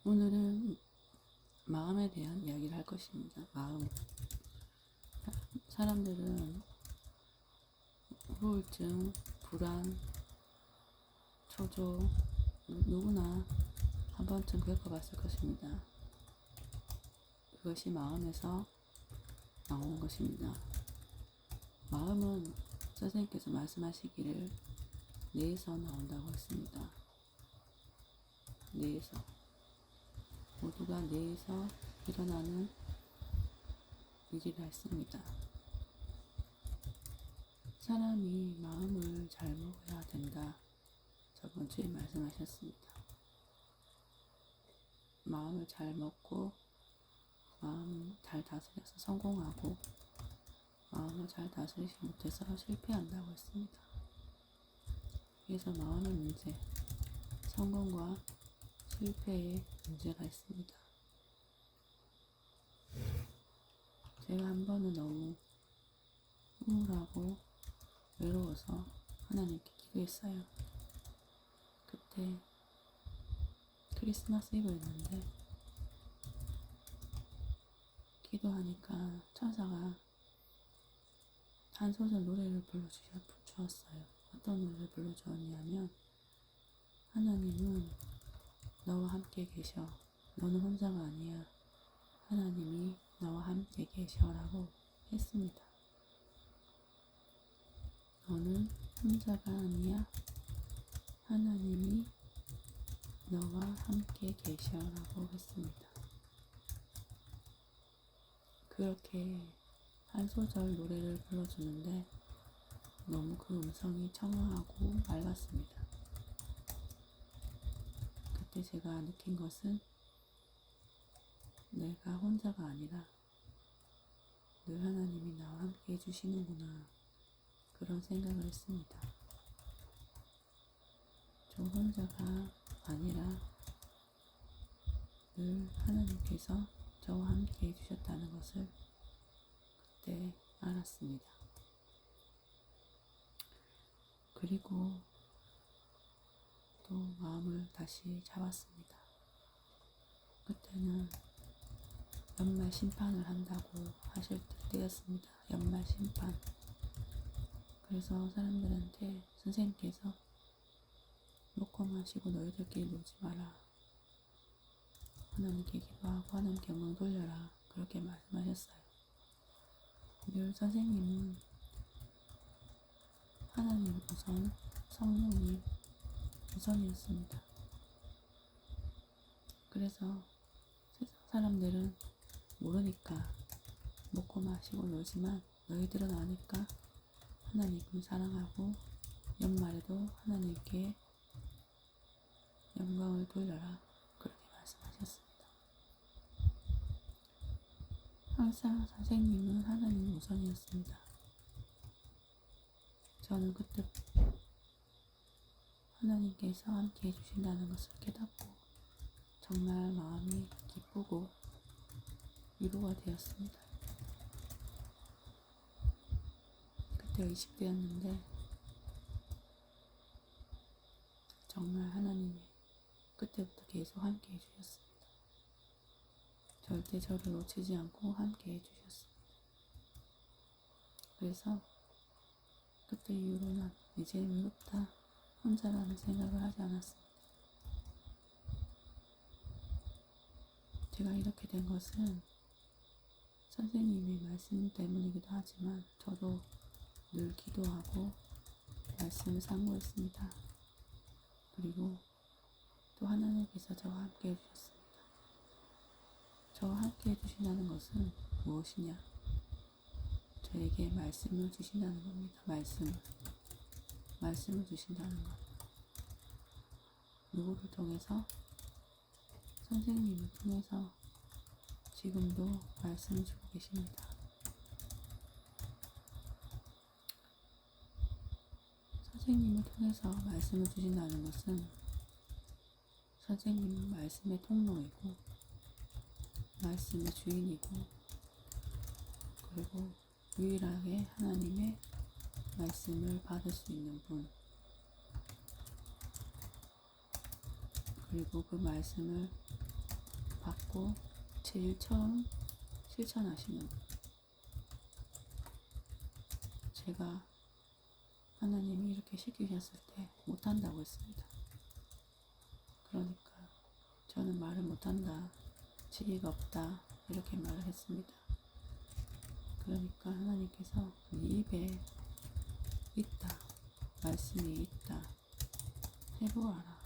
오늘은 마음에 대한 이야기를 할 것입니다. 마음. 사람들은 우울증, 불안, 초조, 누구나 한 번쯤 겪어봤을 것입니다. 그것이 마음에서 나오는 것입니다. 마음은 선생님께서 말씀하시기를 뇌에서 나온다고 했습니다. 뇌에서. 모두가 뇌에서 일어나는 일이라 했습니다. 사람이 마음을 잘 먹어야 된다. 저번 주에 말씀하셨습니다. 마음을 잘 먹고 마음 잘 다스려서 성공하고 마음을 잘 다스리지 못해서 실패한다고 했습니다. 그래서 마음의 문제, 성공과 실패의 문제가 있습니다. 제가 한 번은 너무 우울하고 외로워서 하나님께 기도했어요. 그때 크리스마스 이브였는데 기도하니까 천사가 한 소절 노래를 불러주었어요. 어떤 노래를 불러주었냐면 하나님은 너와 함께 계셔. 너는 혼자가 아니야. 하나님이 너와 함께 계셔라고 했습니다. 너는 혼자가 아니야. 하나님이 너와 함께 계셔라고 했습니다. 그렇게 한 소절 노래를 불러주는데 너무 그 음성이 청아하고 맑았습니다. 그때 제가 느낀 것은 내가 혼자가 아니라 늘 하나님이 나와 함께 해주시는구나, 그런 생각을 했습니다. 저 혼자가 아니라 늘 하나님께서 저와 함께 해주셨다는 것을 그때 알았습니다. 그리고 또 마음을 다시 잡았습니다. 그때는 연말 심판을 한다고 하실 때였습니다. 연말 심판. 그래서 사람들한테 선생님께서 먹고 마시고 너희들끼리 놀지 마라. 하나님께 기도하고 하나님께 영광 돌려라. 그렇게 말씀하셨어요. 늘 선생님은 하나님 우선, 성령님 우선이었습니다. 그래서 세상 사람들은 모르니까 먹고 마시고 놀지만 너희들은 아니까 하나님을 사랑하고 연말에도 하나님께 영광을 돌려라. 그렇게 말씀하셨습니다. 항상 선생님은 하나님 우선이었습니다. 저는 그때 하나님께서 함께 해주신다는 것을 깨닫고 정말 마음이 기쁘고 위로가 되었습니다. 그때 20대였는데 정말 하나님이 그때부터 계속 함께 해주셨습니다. 절대 저를 놓치지 않고 함께 해주셨습니다. 그래서 그때 이후로는 이제 외롭다, 혼자라는 생각을 하지 않았습니다. 제가 이렇게 된 것은 선생님의 말씀 때문이기도 하지만 저도 늘 기도하고 말씀을 상고했습니다. 그리고 또 하나님께서 저와 함께 해주셨습니다. 저와 함께 해주신다는 것은 무엇이냐? 저에게 말씀을 주신다는 겁니다. 말씀을 주신다는 것. 누구를 통해서? 선생님을 통해서 지금도 말씀을 주고 계십니다. 선생님을 통해서 말씀을 주신다는 것은 선생님은 말씀의 통로이고 말씀의 주인이고 그리고 유일하게 하나님의 말씀을 받을 수 있는 분, 그리고 그 말씀을 받고 제일 처음 실천하시는 분. 제가 하나님이 이렇게 시키셨을 때 못한다고 했습니다. 그러니까 저는 말을 못한다, 지혜가 없다 이렇게 말을 했습니다. 그러니까 하나님께서 네 입에 있다, 말씀이 있다, 해보아라,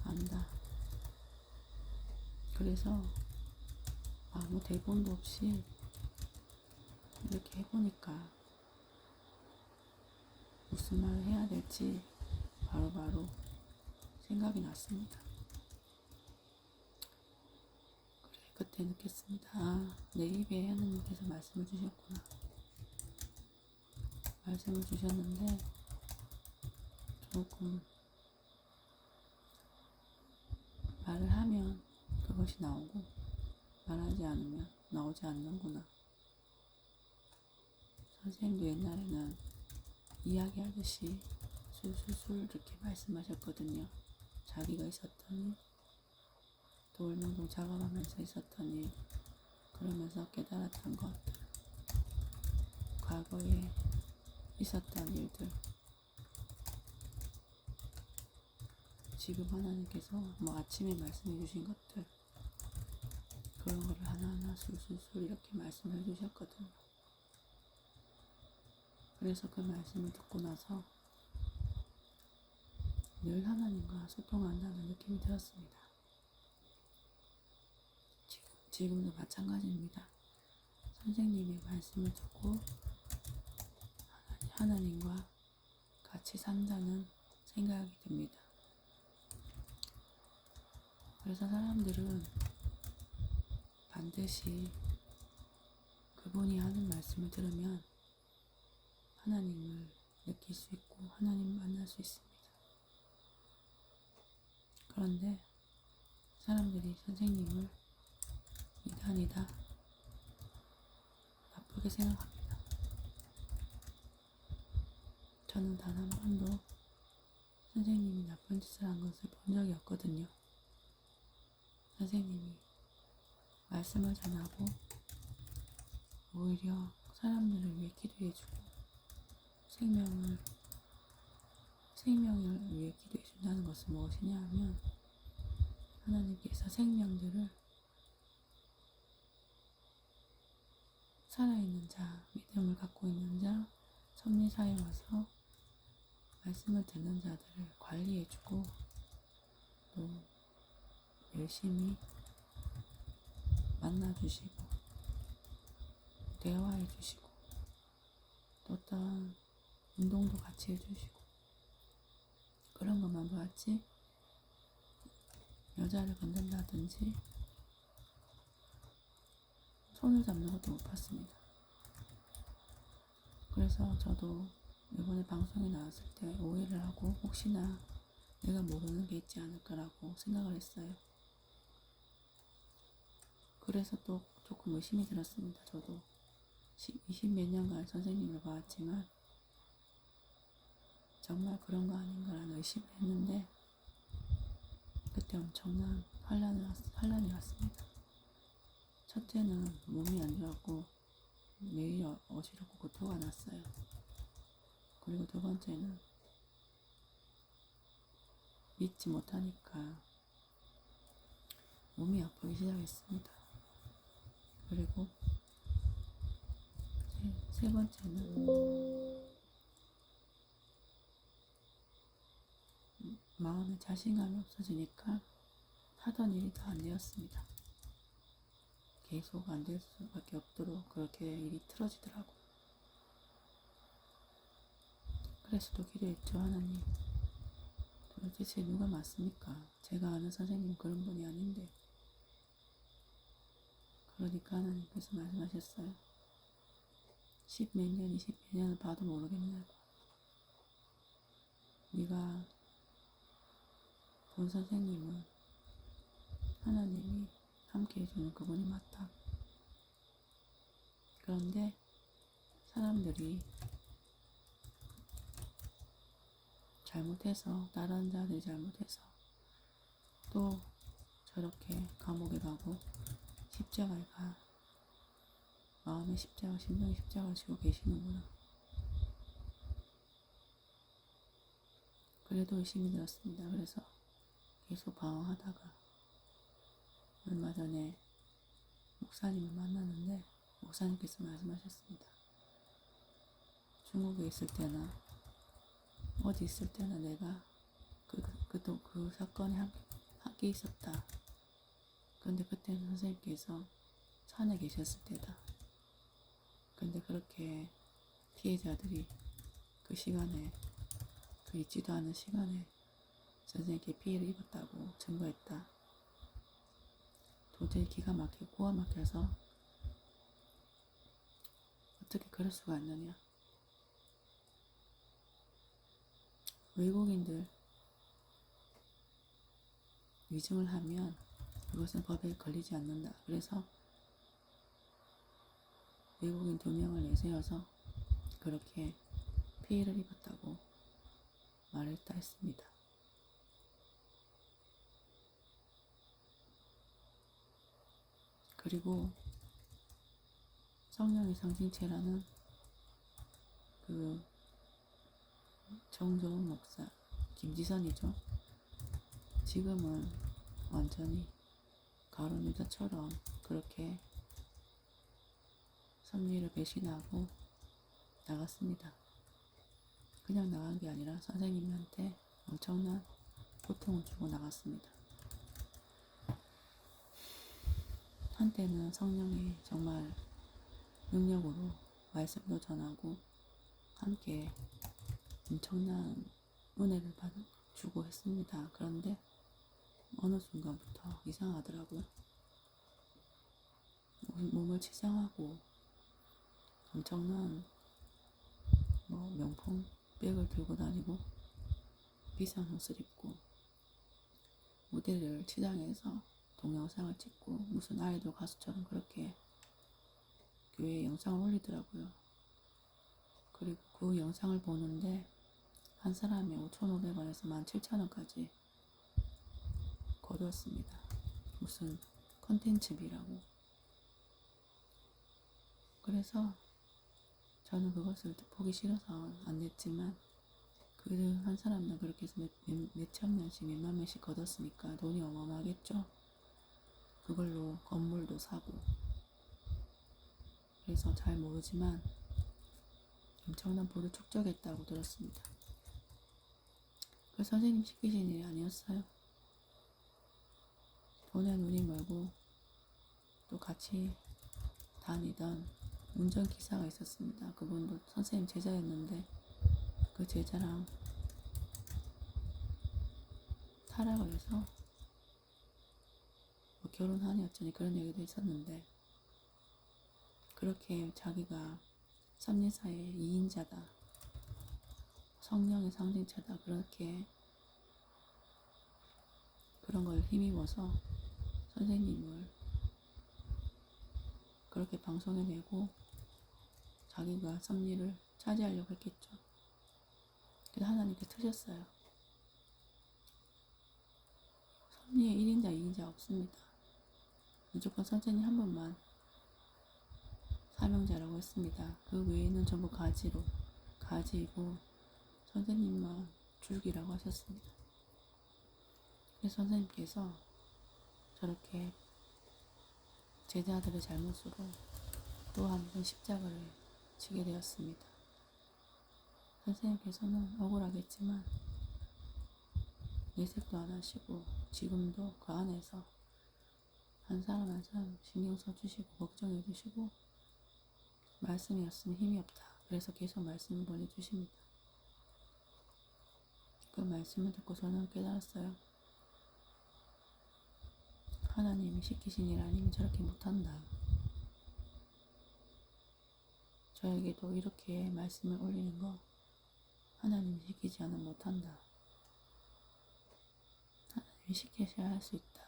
안다. 그래서 아무 대본도 없이 이렇게 해보니까 무슨 말을 해야 될지 바로바로 생각이 났습니다. 그래, 그때 느꼈습니다. 아, 내 입에 하나님께서 말씀을 주셨구나. 말씀을 주셨는데 조금 말을 하면 그것이 나오고 말하지 않으면 나오지 않는구나. 선생님도 옛날에는 이야기하듯이 술술술 이렇게 말씀하셨거든요. 자기가 있었던 일, 돌명동 작업하면서 있었던 일, 그러면서 깨달았던 것들, 과거에 있었던 일들, 지금 하나님께서 뭐 아침에 말씀해 주신 것들, 그런 거를 하나하나 술술술 이렇게 말씀해 주셨거든요. 그래서 그 말씀을 듣고 나서 늘 하나님과 소통한다는 느낌이 들었습니다. 지금도 마찬가지입니다. 선생님의 말씀을 듣고 하나님과 같이 산다는 생각이 듭니다. 그래서 사람들은 반드시 그분이 하는 말씀을 들으면 하나님을 느낄 수 있고 하나님을 만날 수 있습니다. 그런데 사람들이 선생님을 이단이다, 나쁘게 생각합니다. 저는 단 한 번도 선생님이 나쁜 짓을 한 것을 본 적이 없거든요. 선생님이 말씀을 전하고 오히려 사람들을 위해 기도해주고 생명을 위해 기도해준다는 것은 무엇이냐 하면 하나님께서 생명들을 살아있는 자, 믿음을 갖고 있는 자, 섭리사에 와서 말씀을 듣는 자들을 관리해주고 또 열심히 만나주시고 대화해주시고 또 어떤 운동도 같이 해주시고 그런 것만 보았지 여자를 건든다든지 손을 잡는 것도 못 봤습니다. 그래서 저도 이번에 방송에 나왔을 때 오해를 하고 혹시나 내가 모르는 게 있지 않을까라고 생각을 했어요. 그래서 또 조금 의심이 들었습니다. 저도 20 몇 년간 선생님을 봐왔지만 정말 그런 거 아닌가라는 의심을 했는데 그때 엄청난 환란이 왔습니다. 첫째는 몸이 안 좋았고 매일 어지럽고 구토가 났어요. 그리고 두 번째는 믿지 못하니까 몸이 아프기 시작했습니다. 그리고 세 번째는 마음에 자신감이 없어지니까 하던 일이 다 안 되었습니다. 계속 안 될 수밖에 없도록 그렇게 일이 틀어지더라고요. 그래서 또 기도했죠. 하나님, 도대체 누가 맞습니까? 제가 아는 선생님은 그런 분이 아닌데. 그러니까 하나님께서 말씀하셨어요. 10 몇 년, 20 몇 년을 봐도 모르겠냐고. 네가 본 선생님은 하나님이 함께 해주는 그분이 맞다. 그런데 사람들이 잘못해서, 다른 자들이 잘못해서 또 저렇게 감옥에 가고 십자가에 가 마음의 십자가, 심령의 십자가를 지고 계시는구나. 그래도 의심이 들었습니다. 그래서 계속 방황하다가 얼마 전에 목사님을 만났는데 목사님께서 말씀하셨습니다. 중국에 있을 때나 어디 있을 때나 내가 그 사건에 함께 있었다. 그런데 그때는 선생님께서 산에 계셨을 때다. 근데 그렇게 피해자들이 그 시간에, 그 있지도 않은 시간에 선생님께 피해를 입었다고 증거했다. 도저히 기가 막히고 고가 막혀서 어떻게 그럴 수가 있느냐. 외국인들 위증을 하면 그것은 법에 걸리지 않는다. 그래서 외국인 2명을 내세워서 그렇게 피해를 입었다고 말했다 했습니다. 그리고 성령의 상징체라는 그 정종훈 목사, 김지선이죠. 지금은 완전히 가론 유다처럼 그렇게 섭리를 배신하고 나갔습니다. 그냥 나간 게 아니라 선생님한테 엄청난 고통을 주고 나갔습니다. 한때는 성령의 정말 능력으로 말씀도 전하고 함께 엄청난 은혜를 주고 했습니다. 그런데 어느 순간부터 이상하더라고요. 몸을 치장하고 엄청난 명품 백을 들고 다니고 비싼 옷을 입고 무대를 치장해서 동영상을 찍고 무슨 아이돌 가수처럼 그렇게 교회에 영상을 올리더라고요. 그리고 그 영상을 보는데 한 사람이 5,500원에서 17,000원까지 거두었습니다. 무슨 컨텐츠비라고. 그래서 저는 그것을 보기 싫어서 안 냈지만 그 한 사람은 그렇게 해서 몇천 명씩 몇만 명씩 거뒀으니까 돈이 어마어마하겠죠. 그걸로 건물도 사고. 그래서 잘 모르지만 엄청난 부를 축적했다고 들었습니다. 그 선생님 시키신 일이 아니었어요. 돈에 눈이 멀고 또 같이 다니던 운전기사가 있었습니다. 그분도 선생님 제자였는데 그 제자랑 타락을 해서 결혼하니 어쩌니 그런 얘기도 있었는데 그렇게 자기가 섭리사의 2인자다. 성령의 상징자다. 그렇게 그런 걸 힘입어서 선생님을 그렇게 방송에 내고 자기가 섭리를 차지하려고 했겠죠. 그래서 하나님께 트셨어요. 섭리에 1인자, 2인자 없습니다. 무조건 선생님 한 분만 사명자라고 했습니다. 그 외에는 전부 가지고 선생님만 줄기라고 하셨습니다. 그래서 선생님께서 저렇게 제자들의 잘못으로 또 한 번 십자가를 지게 되었습니다. 선생님께서는 억울하겠지만 내색도 안 하시고 지금도 그 안에서 한 사람 한 사람 신경 써주시고 걱정해 주시고 말씀이 없으면 힘이 없다. 그래서 계속 말씀을 보내주십니다. 그 말씀을 듣고 저는 깨달았어요. 하나님이 시키신 일 아니면 저렇게 못한다. 저에게도 이렇게 말씀을 올리는 거 하나님이 시키지 않으면 못한다. 하나님이 시키셔야 할 수 있다.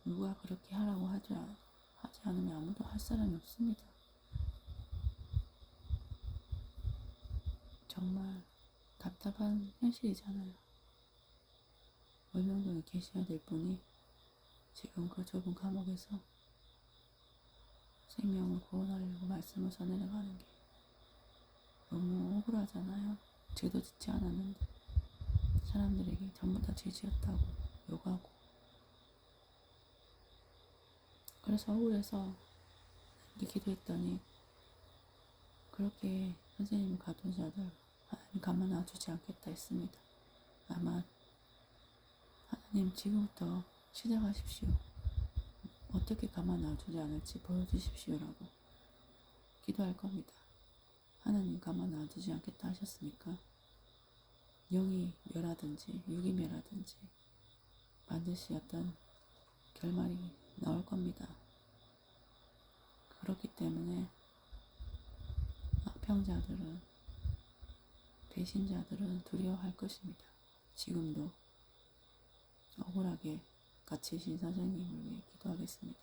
누가 그렇게 하라고 하지 않으면 아무도 할 사람이 없습니다. 정말 답답한 현실이잖아요. 월명동에 계셔야 될 분이 지금 그 좁은 감옥에서 생명을 구원하려고 말씀을 전해나가는 게 너무 억울하잖아요. 죄도 짓지 않았는데 사람들에게 전부 다 죄 지었다고 욕하고. 그래서 억울해서 이렇게 기도했더니 그렇게 선생님을 가둔 자들 하나님 가만 놔두지 않겠다 했습니다. 아마 하나님 지금부터 시작하십시오. 어떻게 가만 놔두지 않을지 보여주십시오라고 기도할 겁니다. 하나님 가만 놔두지 않겠다 하셨으니까 영이 멸하든지 육이 멸하든지 반드시 어떤 결말이 나올 겁니다. 그렇기 때문에 악평자들은 배신자들은 두려워할 것입니다. 지금도 억울하게 갇히신 선생님을 위해 기도하겠습니다.